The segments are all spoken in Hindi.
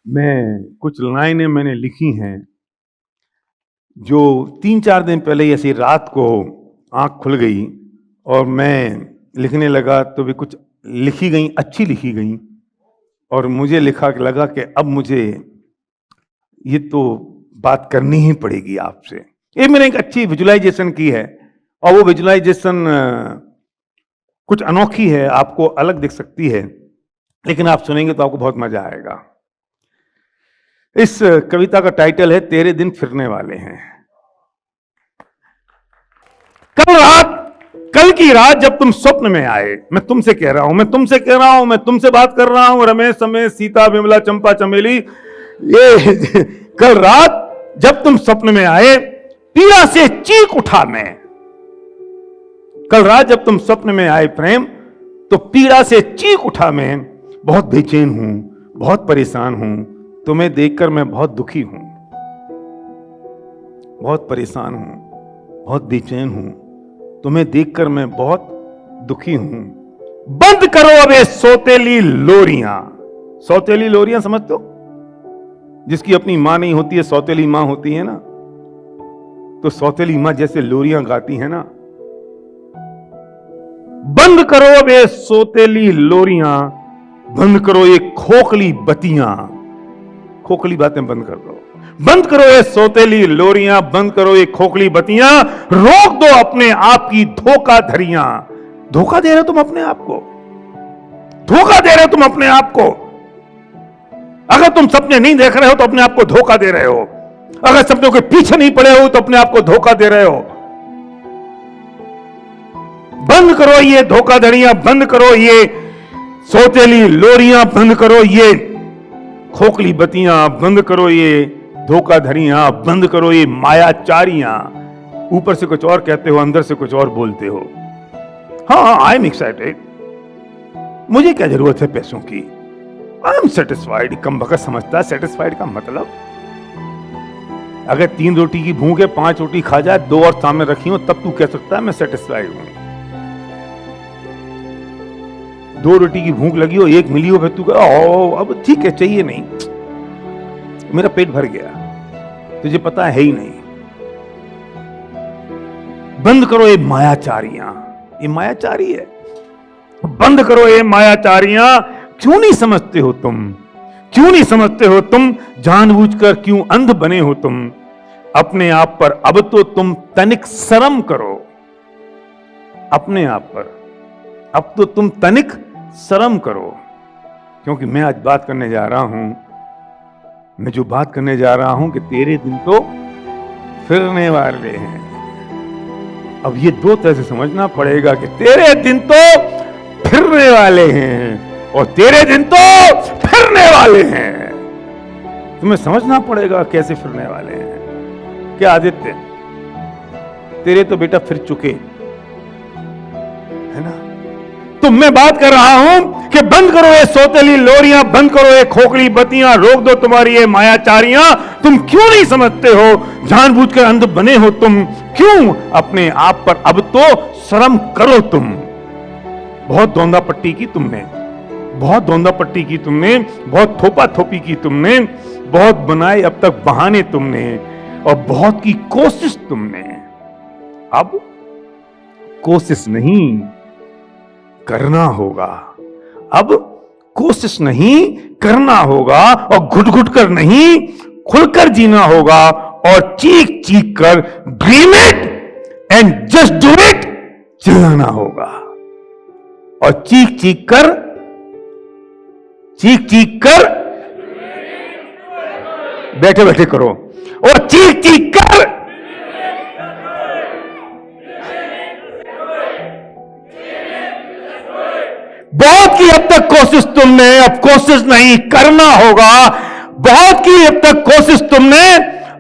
मैं कुछ लाइनें मैंने लिखी हैं जो 3-4 दिन पहले ही ऐसी रात को आंख खुल गई और मैं लिखने लगा तो भी कुछ लिखी गई, अच्छी लिखी गई और मुझे लगा कि अब मुझे ये तो बात करनी ही पड़ेगी आपसे। ये मैंने एक अच्छी विजुअलाइजेशन की है और वो विजुअलाइजेशन कुछ अनोखी है, आपको अलग दिख सकती है, लेकिन आप सुनेंगे तो आपको बहुत मजा आएगा। इस कविता का टाइटल है तेरे दिन फिरने वाले हैं। कल की रात जब तुम स्वप्न में आए, मैं तुमसे कह रहा हूं, मैं तुमसे बात कर रहा हूं, रमेश समेश सीता विमला चंपा चमेली। ये कल रात जब तुम स्वप्न में आए पीड़ा से चीख उठा मैं। कल रात जब तुम स्वप्न में आए प्रेम तो पीड़ा से चीख उठा मैं। बहुत बेचैन हूं, बहुत परेशान हूं, तुम्हें देखकर मैं बहुत दुखी हूं। बहुत परेशान हूं, बहुत बेचैन हूं, तुम्हें देखकर मैं बहुत दुखी हूं। बंद करो अब ये सौतेली लोरियां। सौतेली लोरियां समझते हो? जिसकी अपनी मां नहीं होती है, सौतेली मां होती है ना, तो सौतेली मां जैसे लोरियां गाती है ना। बंद करो अब ये सौतेली लोरियां, बंद करो ये खोखली बत्तियां। खोखली बातें बंद कर दो। बंद करो ये सौतेली लोरियां, बंद करो ये खोखली बत्तियां, रोक दो अपने आप की धोखाधड़ियां। धोखा दे रहे हो तुम अपने आप को, धोखा दे रहे हो तुम अपने आप को। अगर तुम सपने नहीं देख रहे हो तो अपने आप को धोखा दे रहे हो। अगर सपनों के पीछे नहीं पड़े हो तो अपने आप को धोखा दे रहे हो। बंद करो ये धोखाधड़ियां, बंद करो ये सौतेली लोरियां, बंद करो ये खोखली बत्तियां, बंद करो ये धोखाधड़ियां, बंद करो ये मायाचारियां। ऊपर से कुछ और कहते हो, अंदर से कुछ और बोलते हो। हाँ, आई एम एक्साइटेड, मुझे क्या जरूरत है पैसों की। I am satisfied. कम बखत समझता है सेटिस्फाइड का मतलब। अगर 3 रोटी की भूख है, 5 रोटी खा जाए, 2 और सामने रखी हो, तब तू कह सकता है मैं सेटिस्फाइड हूं। 2 रोटी की भूख लगी हो, 1 मिली हो, फिर तू कह अब ठीक है, चाहिए नहीं, मेरा पेट भर गया। तुझे पता है ही नहीं। बंद करो ये मायाचारियां। ये मायाचारी है। बंद करो ये मायाचारियां। क्यों नहीं समझते हो तुम, क्यों नहीं समझते हो तुम, जानबूझकर क्यों अंध बने हो तुम अपने आप पर। अब तो तुम तनिक शर्म करो अपने आप पर। अब तो तुम तनिक शर्म करो। क्योंकि मैं आज बात करने जा रहा हूं, मैं जो बात करने जा रहा हूं कि तेरे दिन तो फिरने वाले हैं। अब ये 2 तरह से समझना पड़ेगा कि तेरे दिन तो फिरने वाले हैं और तेरे दिन तो फिरने वाले हैं। तुम्हें समझना पड़ेगा कैसे फिरने वाले हैं। क्या आदित्य, तेरे तो बेटा फिर चुके है ना। तो मैं बात कर रहा हूं कि बंद करो ये सौतेली लोरियां, बंद करो ये खोखली बत्तियां, रोक दो तुम्हारी ये मायाचारियां। तुम क्यों नहीं समझते हो, जानबूझकर अंध बने हो तुम। क्यों अपने आप पर अब तो शर्म करो तुम। बहुत धोंधा पट्टी की तुमने, बहुत धोंधा पट्टी की तुमने, बहुत थोपा थोपी की तुमने, बहुत बनाए अब तक बहाने तुमने और बहुत की कोशिश तुमने। अब कोशिश नहीं करना होगा। अब कोशिश नहीं करना होगा और घुट घुट कर नहीं, खुलकर जीना होगा और चीख चीख कर dream it and just do it चिल्लाना होगा। और चीख चीख कर बैठे बैठे करो और चीख चीख कर बहुत की अब तक कोशिश तुमने, अब कोशिश नहीं करना होगा। बहुत की अब तक कोशिश तुमने,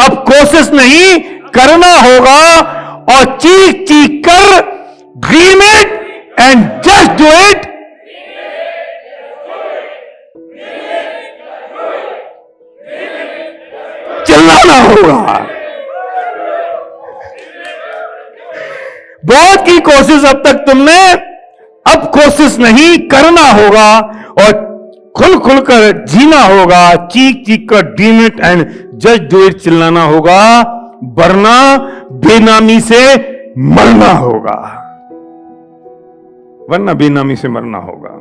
अब कोशिश नहीं करना होगा और चीख चीख कर dream it and just do it चिल्लाना होगा। बहुत की कोशिश अब तक तुमने, अब कोशिश नहीं करना होगा और खुल खुल कर जीना होगा, चीख चीख कर dream it and just do it चिल्लाना होगा, वरना बेनामी से मरना होगा, वरना बेनामी से मरना होगा।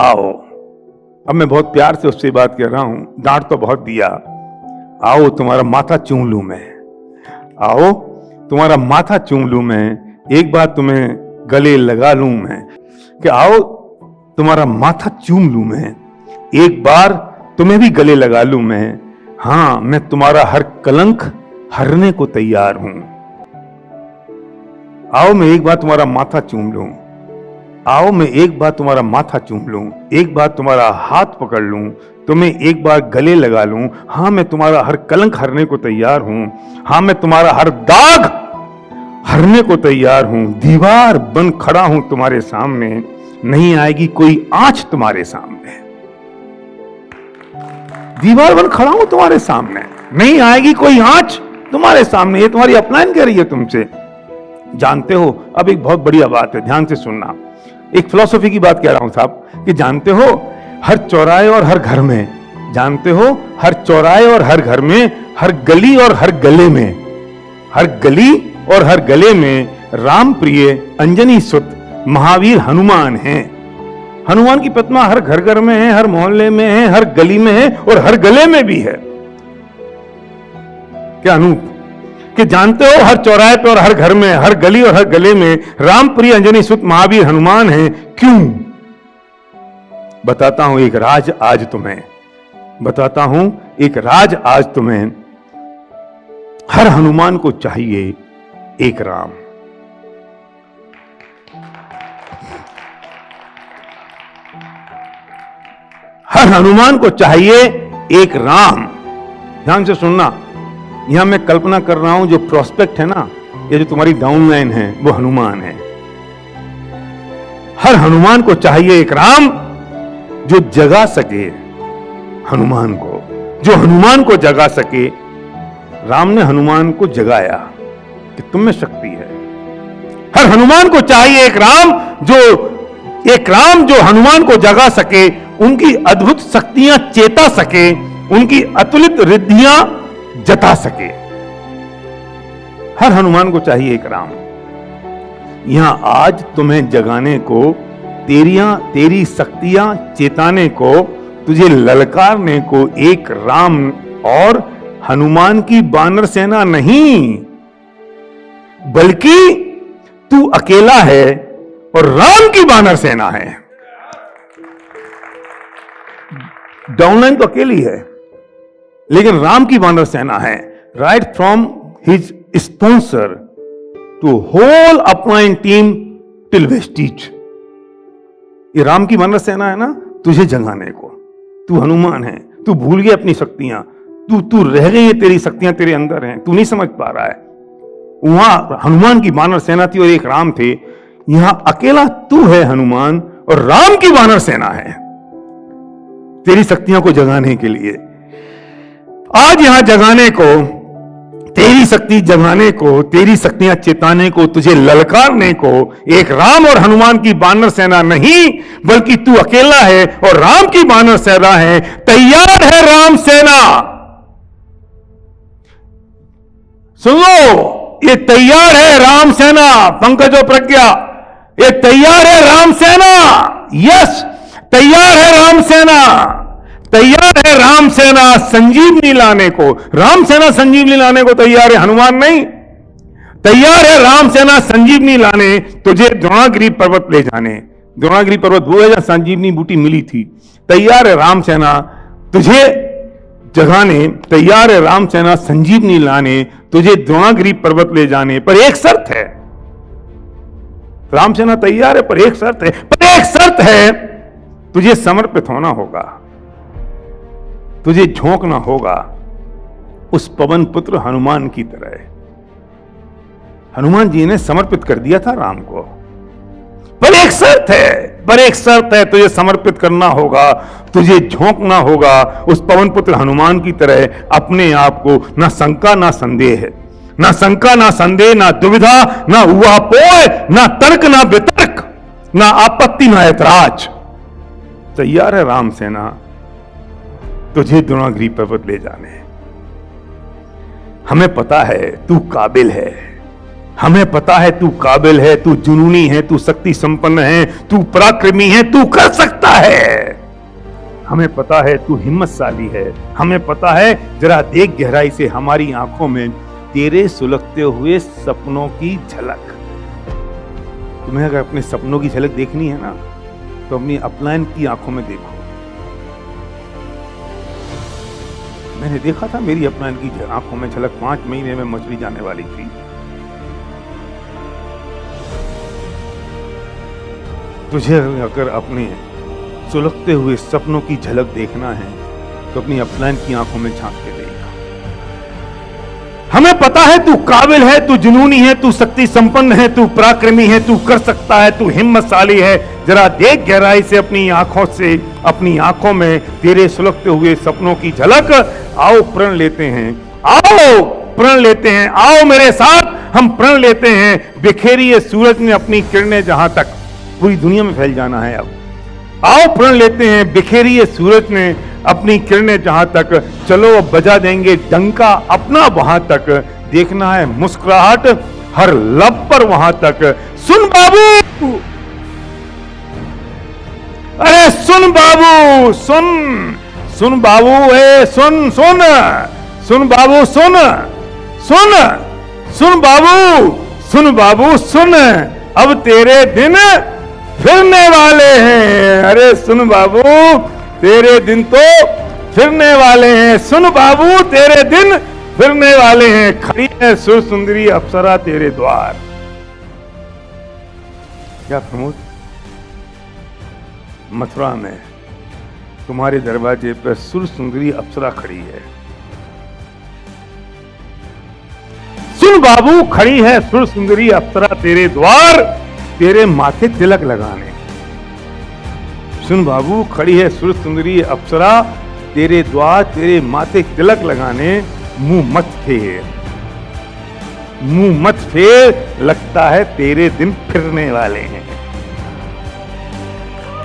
आओ, अब मैं बहुत प्यार से उससे बात कर रहा हूं, डांट तो बहुत दिया। आओ तुम्हारा माथा चूम लूं मैं, आओ तुम्हारा माथा चूम लूं मैं, एक बार तुम्हें गले लगा लूं मैं, कि आओ तुम्हारा माथा चूम लूं मैं, एक बार तुम्हें भी गले लगा लूं मैं। हां, मैं तुम्हारा हर कलंक हरने को तैयार हूं। आओ मैं एक बार तुम्हारा माथा चूम लूं, आओ मैं एक बार तुम्हारा माथा चूम लूं, एक बार तुम्हारा हाथ पकड़ लूं, तुम्हें एक बार गले लगा लूं। हां, मैं तुम्हारा हर कलंक हरने को तैयार हूं। हां, मैं तुम्हारा हर दाग हरने को तैयार हूं। दीवार बन खड़ा हूं तुम्हारे सामने, नहीं आएगी कोई आंच तुम्हारे सामने। दीवार बन खड़ा हूं तुम्हारे सामने, नहीं आएगी कोई आंच तुम्हारे सामने। ये तुम्हारी अपलाइन कह रही है तुमसे। जानते हो, अब एक बहुत बढ़िया बात है, ध्यान से सुनना। एक फिलॉसफी की बात कह रहा हूं साहब, कि जानते हो हर चौराहे और हर घर में, जानते हो हर चौराहे और हर घर में, हर गली और हर गले में, हर गली और हर गले में राम प्रिय अंजनी सुत महावीर हनुमान हैं। हनुमान की प्रतिमा हर घर घर में है, हर मोहल्ले में है, हर गली में है और हर गले में भी है। क्या अनूप, कि जानते हो हर चौराहे पे और हर घर में, हर गली और हर गले में राम प्रिय अंजनी सुत महावीर हनुमान हैं। क्यों? बताता हूं एक राज आज तुम्हें, बताता हूं एक राज आज तुम्हें। हर हनुमान को चाहिए एक राम। हर हनुमान को चाहिए एक राम। ध्यान से सुनना, यहां मैं कल्पना कर रहा हूं, जो प्रोस्पेक्ट है ना, ये जो तुम्हारी डाउन लाइन है, वो हनुमान है। हर हनुमान को चाहिए एक राम जो जगा सके हनुमान को, जो हनुमान को जगा सके। राम ने हनुमान को जगाया कि तुम में शक्ति है। हर हनुमान को चाहिए एक राम जो हनुमान को जगा सके, उनकी अद्भुत शक्तियां चेता सके, उनकी अतुलित रिद्धियां जता सके। हर हनुमान को चाहिए एक राम। यहां आज तुम्हें जगाने को, तेरी शक्तियां चेताने को, तुझे ललकारने को एक राम और हनुमान की वानर सेना नहीं, बल्कि तू अकेला है और राम की वानर सेना है। डाउनलाइन तो अकेली है, लेकिन राम की वानर सेना है। Right from his sponsor to whole upline team till Vestige, ये राम की वानर सेना है ना, तुझे जगाने को। तू हनुमान है, तू भूल गया अपनी शक्तियां, तू रह गई है, तेरी शक्तियां तेरे अंदर हैं, तू नहीं समझ पा रहा है। वहां हनुमान की वानर सेना थी और एक राम थे। यहां अकेला तू है हनुमान और राम की वानर सेना है तेरी शक्तियों को जगाने के लिए। आज यहां जगाने को, तेरी शक्ति जगाने को, तेरी शक्तियां चेताने को, तुझे ललकारने को एक राम और हनुमान की वानर सेना नहीं, बल्कि तू अकेला है और राम की वानर सेना है। तैयार है राम सेना। सुन लो, ये तैयार है राम सेना। पंकज और प्रज्ञा, ये तैयार है राम सेना। यस, तैयार है राम सेना। तैयार है राम सेना संजीवनी लाने को। राम सेना संजीवनी लाने को तैयार है, हनुमान नहीं। तैयार है राम सेना संजीवनी लाने, तुझे द्रोणागिरी पर्वत ले जाने। द्रोणागिरी पर्वत वो है जहां संजीवनी बूटी मिली थी। तैयार है राम सेना तुझे जगाने, तैयार है राम सेना संजीवनी लाने, तुझे द्रोणागिरी पर्वत ले जाने। पर एक शर्त है, राम सेना तैयार है, पर एक शर्त है, तुझे समर्पित होना होगा, तुझे झोंकना होगा उस पवन पुत्र हनुमान की तरह। हनुमान जी ने समर्पित कर दिया था राम को, पर एक शर्त है, तुझे समर्पित करना होगा, तुझे झोंकना होगा उस पवन पुत्र हनुमान की तरह अपने आप को। ना शंका ना संदेह, ना शंका ना संदेह, ना दुविधा, ना उहापोह, ना तर्क ना वितर्क, ना आपत्ति ना ऐतराज। तैयार है राम सेना तुझे द्रोणागिरी पर्वत ले जाने। हमें पता है तू काबिल है, हमें पता है तू काबिल है, तू जुनूनी है, तू शक्ति संपन्न है, तू पराक्रमी है, तू कर सकता है। हमें पता है तू हिम्मतशाली है, हमें पता है, जरा देख गहराई से हमारी आंखों में तेरे सुलगते हुए सपनों की झलक। तुम्हें अगर अपने सपनों की झलक देखनी है ना, तो अपनी अपलायन की आंखों में देखो। मैंने देखा था मेरी अपलायन की आंखों में झलक, 5 महीने में मछली जाने वाली थी। तुझे अगर अपने सुलगते हुए सपनों की झलक देखना है तो अपनी अपलायन की आंखों में झांक के देखा। हमें पता है तू काबिल है, तू जुनूनी है, तू शक्ति संपन्न है, तू पराक्रमी है, तू कर सकता है, तू हिम्मतशाली है। जरा देख गहराई से अपनी आंखों में तेरे सुलगते हुए सपनों की झलक। आओ प्रण लेते हैं, आओ प्रण लेते हैं, आओ मेरे साथ हम प्रण लेते हैं। बिखेरी ये सूरज ने अपनी किरणें जहां तक, पूरी दुनिया में फैल जाना है। अब आओ प्रण लेते हैं, बिखेरी ये सूरज ने अपनी किरणें जहां तक। चलो अब बजा देंगे डंका अपना वहां तक। देखना है मुस्कुराहट हर लब पर वहां तक। सुन बाबू, अरे सुन बाबू, सुन बाबू, सुन सुन सुन बाबू, सुन बाबू सुन, अब तेरे दिन फिरने वाले हैं। अरे सुन बाबू, तेरे दिन तो फिरने वाले हैं। सुन बाबू, तेरे दिन फिरने वाले हैं। खड़ी है सुर सुंदरी अप्सरा तेरे द्वार। क्या प्रमोद, मथुरा में तुम्हारे दरवाजे पर सुर सुंदरी अप्सरा खड़ी है। सुन बाबू, खड़ी है सुर सुंदरी अप्सरा तेरे द्वार, तेरे माथे तिलक लगाने। सुन बाबू, खड़ी है सुर सुंदरी अप्सरा तेरे द्वार, तेरे माथे तिलक लगाने। मुंह मत फेर, मुंह मत फेर, लगता है तेरे दिन फिरने वाले हैं।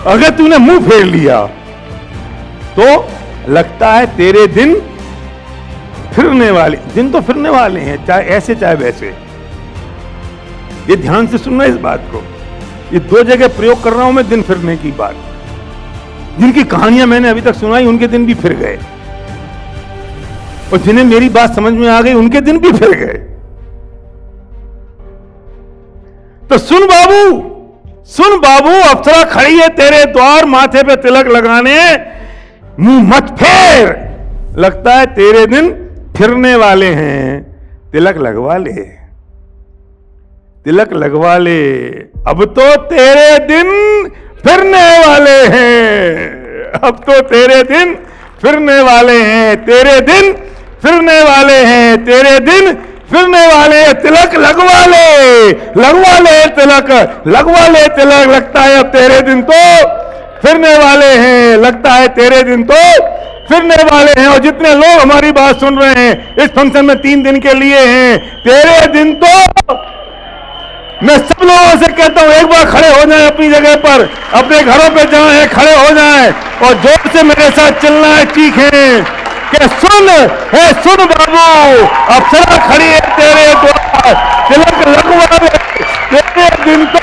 अगर तूने मुंह फेर लिया तो लगता है तेरे दिन फिरने वाले। दिन तो फिरने वाले हैं, चाहे ऐसे चाहे वैसे। ये ध्यान से सुनना इस बात को। ये 2 जगह प्रयोग कर रहा हूं मैं दिन फिरने की बात। जिनकी कहानियां मैंने अभी तक सुनाई उनके दिन भी फिर गए, और जिन्हें मेरी बात समझ में आ गई उनके दिन भी फिर गए। तो सुन बाबू, अप्सरा खड़ी है तेरे द्वार, माथे पे तिलक लगाने। मुंह मत फेर, लगता है तेरे दिन फिरने वाले हैं। तिलक लगवा ले, तिलक लगवा ले, अब तो तेरे दिन फिरने वाले हैं। अब तो तेरे दिन फिरने वाले हैं, तेरे दिन फिरने वाले हैं, तेरे दिन फिरने वाले। तिलक लगवा ले, तिलक लगवा ले, तिलक। लगता है अब तेरे दिन तो फिरने वाले हैं, लगता है तेरे दिन तो फिरने वाले हैं। और जितने लोग हमारी बात सुन रहे हैं इस फंक्शन में 3 दिन के लिए हैं, तेरे दिन तो मैं सब लोगों से कहता हूं एक बार खड़े हो जाएं अपनी जगह पर, अपने घरों पे जहां है खड़े हो जाएं और जोर से मेरे साथ चलना है, चीखें कि सुन बाबू, अप्सरा खड़ी है तेरे द्वार, तिलक लगवा ले, तेरे दिन तो